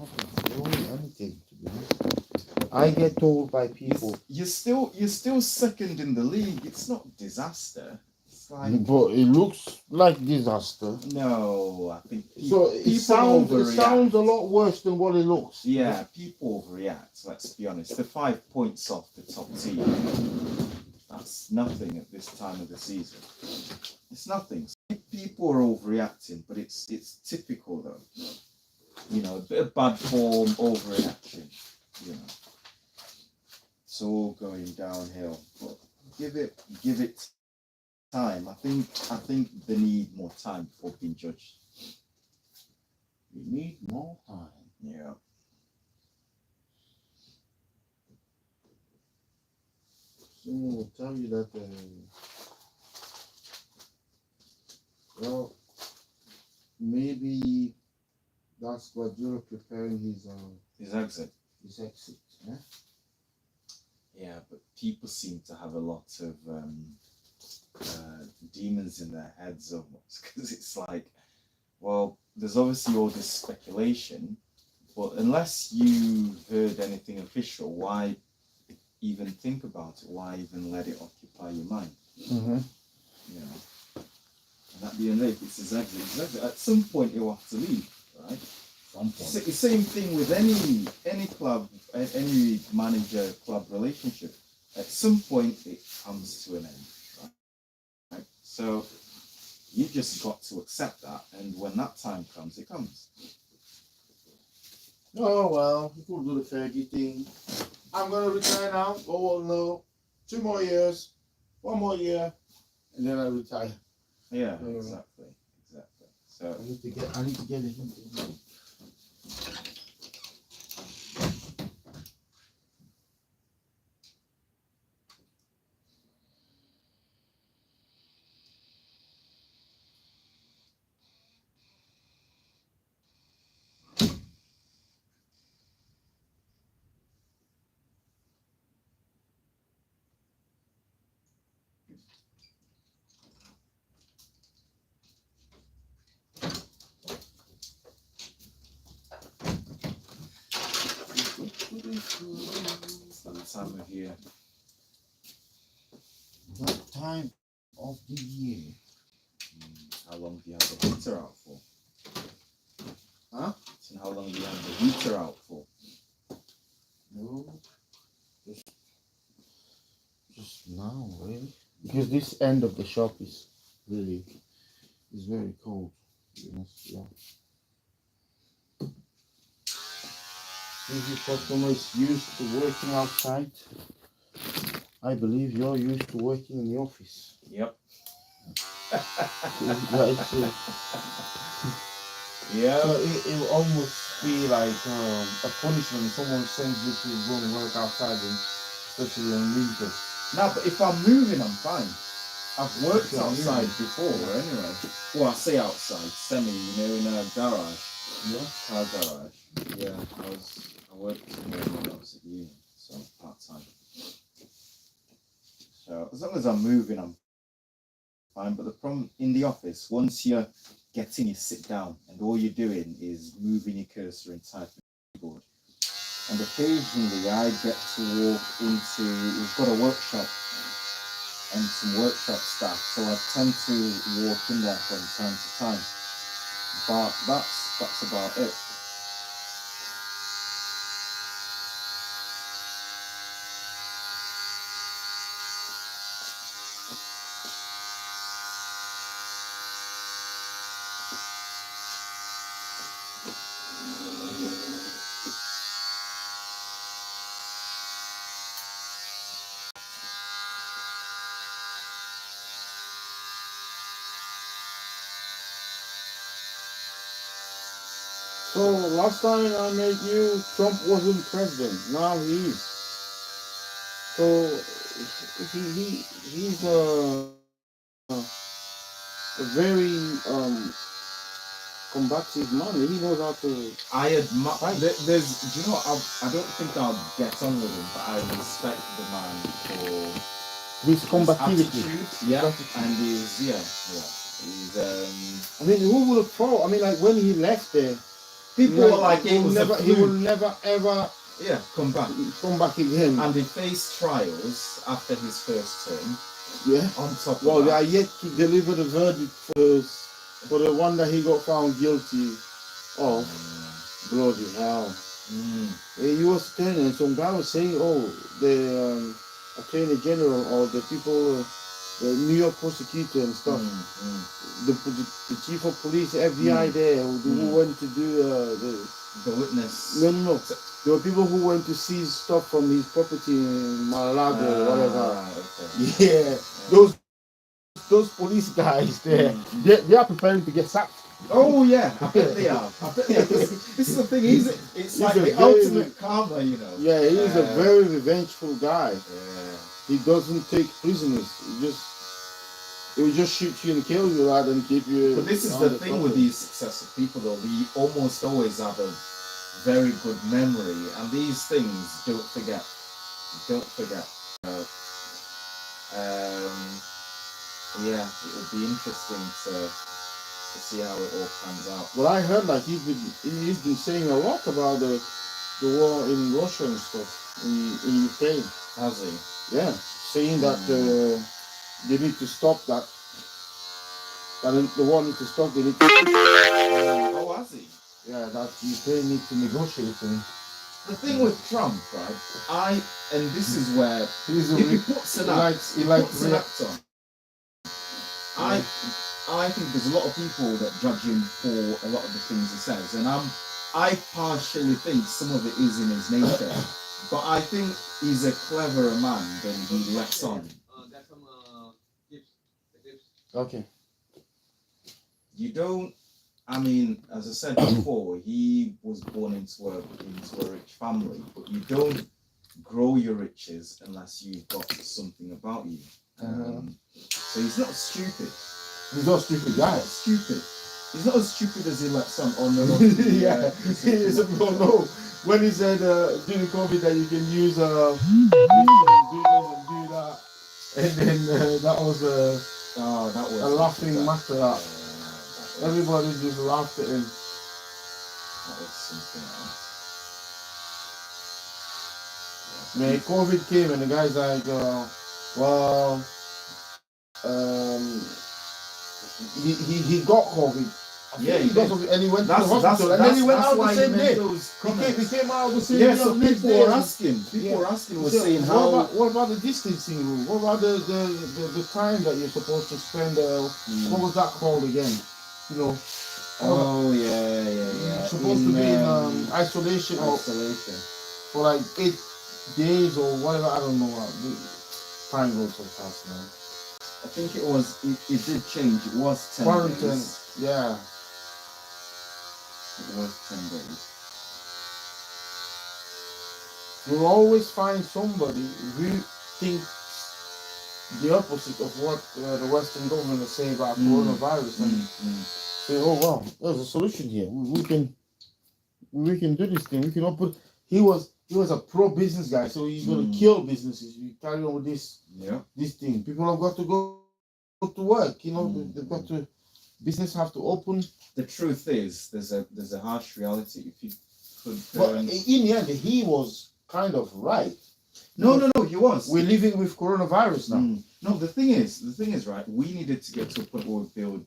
Nothing to do with anything, to be honest. I get told by people, You're still second in the league. It's not disaster. It's like but it looks like disaster. no, I think So it people sounds overreact. a lot worse than what it looks. Yeah, people overreact. Let's be honest. The 5 points off the top team. That's nothing at this time of the season. It's nothing. People are overreacting, but it's typical though. You know, a bit of bad form, overreaction. You know, it's all going downhill. But give it time. I think they need more time before being judged. We need more time. Yeah. Someone will tell you that, well, maybe that's Guardiola preparing His exit. his exit. Eh? Yeah, but people seem to have a lot of demons in their heads almost because it's like, well, there's obviously all this speculation, but unless you've heard anything official, why even think about it? Why even let it occupy your mind? Mm-hmm. You know, and at the end of it, it's his exit. At some point, he'll have to leave, right? Some point. Same thing with any club, any manager-club relationship. At some point, it comes to an end, right? So you just got to accept that, and when that time comes, it comes. Oh well, he could do the Fergie thing. I'm gonna retire now. Oh no, 2 more years, 1 more year, and then I retire. Yeah, exactly. So I need to get it. it's that time of year. That time of the year. How long do you have the heater out for? Huh? So how long do you have the heater out for? No, just now, really, because this end of the shop is very cold. Yeah. If your customer is used to working outside, I believe you're used to working in the office. Yep. Right, Yeah. so it will almost be like a punishment if someone sends you to go and work outside, especially on winter. No, but if I'm moving, I'm fine. I've worked Yeah, outside yeah. before, anyway. Well, I say outside, semi, in a garage, Yeah. car garage. Yeah, I worked in there when I was at uni, so part time. So as long as I'm moving, I'm fine. But the problem in the office, once you're getting, you sit down, and all you're doing is moving your cursor and typing on the keyboard. And occasionally, I get to walk into. We've got a workshop and some workshop staff, so I tend to walk in there from time to time. But that's about it. So last time I met you, Trump wasn't president. Now he is. So he's a very combative man. He knows how to. I admire. There's. Do you know? I don't think I'll get on with him, but I respect the man for This his combativity. attitude. Yeah, and he's. I mean, who would have thought? I mean, like when he left there, People were like, it was a he will fluke. never ever Yeah, come back. come back again. And he faced trials after his first term. Yeah. On top Well, of they that, are yet to deliver the verdict for the one that he got found guilty of. Bloody hell. He was telling, and some guy was saying, oh, the attorney general or the people, the New York prosecutor and stuff, the chief of police, FBI there, who went to do the witness. no. There were people who went to seize stuff from his property in Mar-a-Lago or whatever. Okay. Yeah, those police guys there, they are preparing to get sacked. Oh yeah, I bet they are. I bet they are. This is the thing, it's like the ultimate karma, you know. Yeah, he's a very revengeful guy. Yeah. He doesn't take prisoners. He will just shoot you and kill you rather than keep you. But this is the thing with these successful people, though. They almost always have a very good memory, and these things don't forget. Don't forget. Yeah, it would be interesting to see how it all pans out. Well, I heard like he's been saying a lot about the war in Russia and stuff in Ukraine. Has he? Yeah, saying that they need to stop that. That the war needs to stop. They need to. Oh, has he? Yeah, that Ukraine needs to negotiate. The thing with Trump, right? And this is where if he puts an act on. I think there's a lot of people that judge him for a lot of the things he says, and I partially think some of it is in his nature, but I think he's a cleverer man than he lets on. Okay. You don't. I mean, as I said before, he was born into a rich family, but you don't grow your riches unless you've got something about you. So he's not stupid. He's not a stupid guy. He's not stupid. He's not as stupid as he lets on. Oh no, yeah. No. When he said during COVID that you can use do this and do that, and then that was a laughing matter. Everybody just laughed at him. That was something else. Man, COVID came and the guy's like, he got COVID. Yeah, he got COVID, and he went to the hospital, and then he went out the same day. He came out the same day. So people were asking, was saying how. What about the distancing rule? What about the time that you're supposed to spend? What was that called again? You know. Oh yeah. You're supposed to be in isolation for like 8 days or whatever. I don't know. Time goes so fast, man. I think it did change. It was 10 quarantine days. Yeah. It was 10 days. You'll always find somebody who thinks the opposite of what the Western government is saying about coronavirus and say, oh well, there's a solution here. We can do this thing. We can open. He was a pro-business guy, so he's gonna kill businesses. You carry on with this thing. People have got to go to work. You know, they've got to. Business have to open. The truth is, there's a harsh reality. If you could. But in the end, he was kind of right. No, he was. We're living with coronavirus now. No, the thing is, right, we needed to get to a point where we build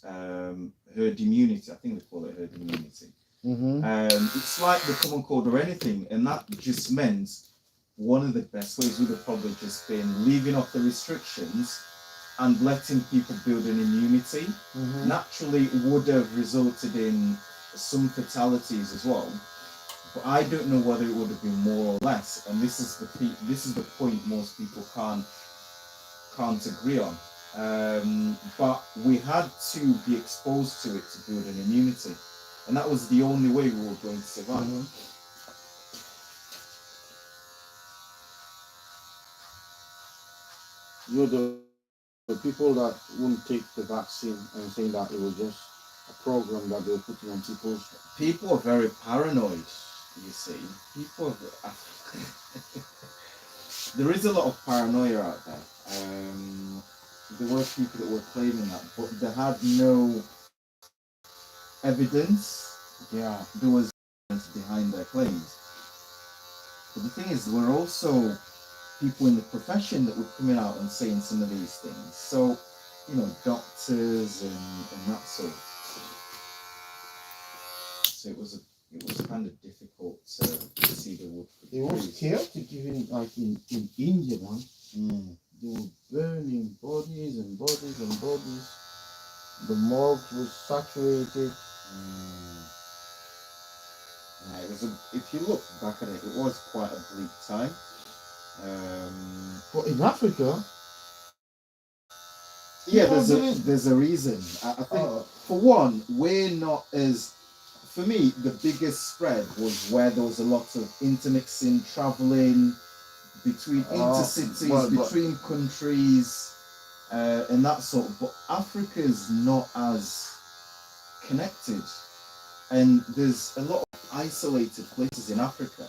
herd immunity. I think they call it herd immunity. It's like the common cold or anything, and that just meant one of the best ways would have probably just been leaving off the restrictions and letting people build an immunity. Naturally would have resulted in some fatalities as well, but I don't know whether it would have been more or less, and this is the point most people can't agree on. But we had to be exposed to it to build an immunity, and that was the only way we were going to survive. You're the people that wouldn't take the vaccine and saying that it was just a program that they were putting on people. People are very paranoid, you see. There is a lot of paranoia out there. There were people that were claiming that, but they had no evidence Yeah. There was behind their claims. But the thing is, there were also people in the profession that were coming out and saying some of these things. So, doctors and that sort. So it was kind of difficult to see the wood for the It was trees. chaotic even like in India, man. Mm. They were burning bodies and bodies and bodies. The morgue was saturated. Yeah, if you look back at it, it was quite a bleak time. But in Africa, Yeah, people didn't. there's a reason. I think for one, we're not as. For me, the biggest spread was where there was a lot of intermixing, traveling between intercities, but- between countries, and that sort of. But Africa's not as connected, and there's a lot of isolated places in Africa,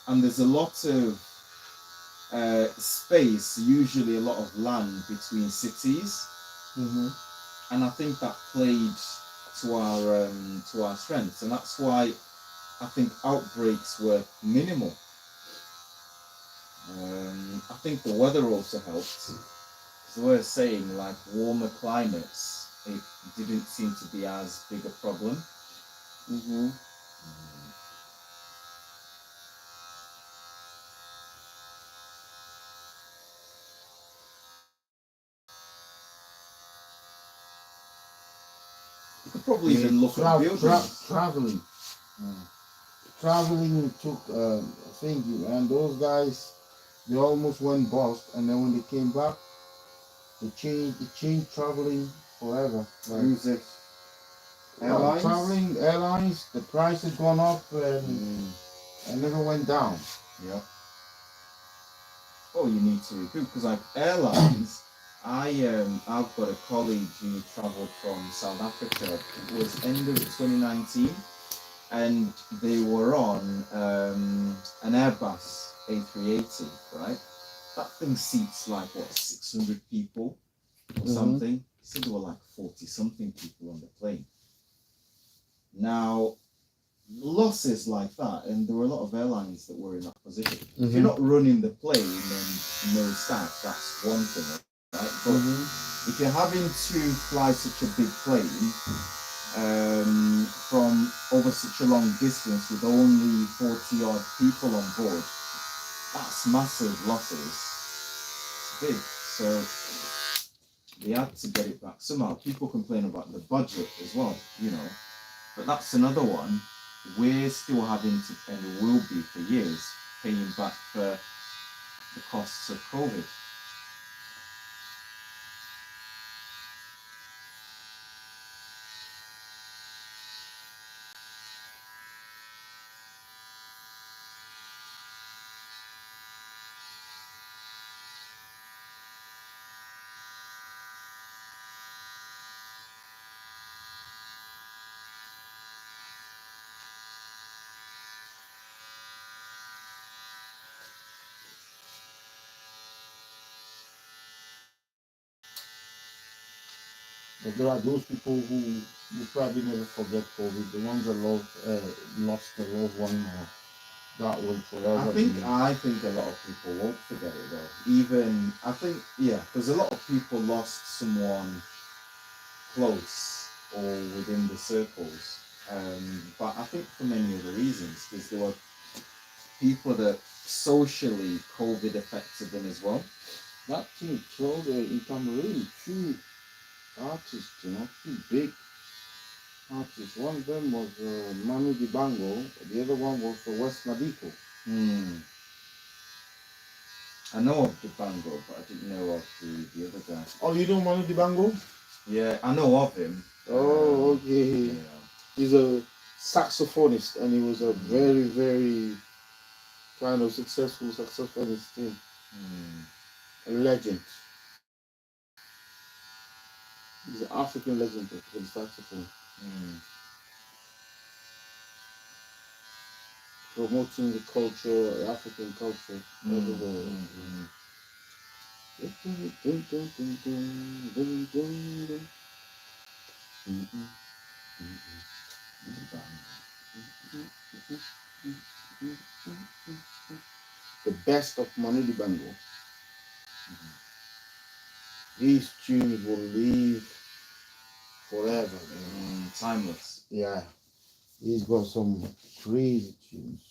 and there's a lot of space, usually a lot of land between cities, and I think that played to our strengths, and that's why I think outbreaks were minimal. I think the weather also helped, because they were saying like warmer climates, it didn't seem to be as big a problem. You could probably even look at buildings. Traveling. Traveling took thinking, and those guys, they almost went bust, and then when they came back, they changed traveling forever. Like, Music, airlines. Traveling airlines, the price had gone up and never went down. Yeah. Oh, you need to recoup, because like airlines. I've got a colleague who travelled from South Africa. It was end of 2019, and they were on an Airbus A380, right? That thing seats like 600 people or something. He said there were like 40 something people on the plane. Now, losses like that, and there were a lot of airlines that were in that position. If you're not running the plane and no staff, that's one thing, right? But if you're having to fly such a big plane from over such a long distance with only 40 odd people on board, that's massive losses. It's big. So they had to get it back somehow. People complain about the budget as well, but that's another one. We're still having to, and will be for years, paying back for the costs of COVID. But there are those people who probably never forget COVID. The ones that lost their loved one, that will forever. I think a lot of people won't forget it though. Even because a lot of people lost someone close or within the circles. But I think for many other reasons, because there were people that socially COVID affected them as well. That thing killed in Cameroon 2 artists, two big artists. One of them was Manu Dibango, the other one was West Nabiko. I know of Dibango, but I didn't know of the other guy. Oh, you know Manu Dibango? Yeah, I know of him. Oh, okay. Yeah. He's a saxophonist, and he was a very, very kind of successful saxophonist too. A legend. He's an African legend for the saxophone. Promoting the culture, African culture everywhere. The best of Manu Dibango. These tunes will live forever. Timeless. Yeah. He's got some crazy tunes.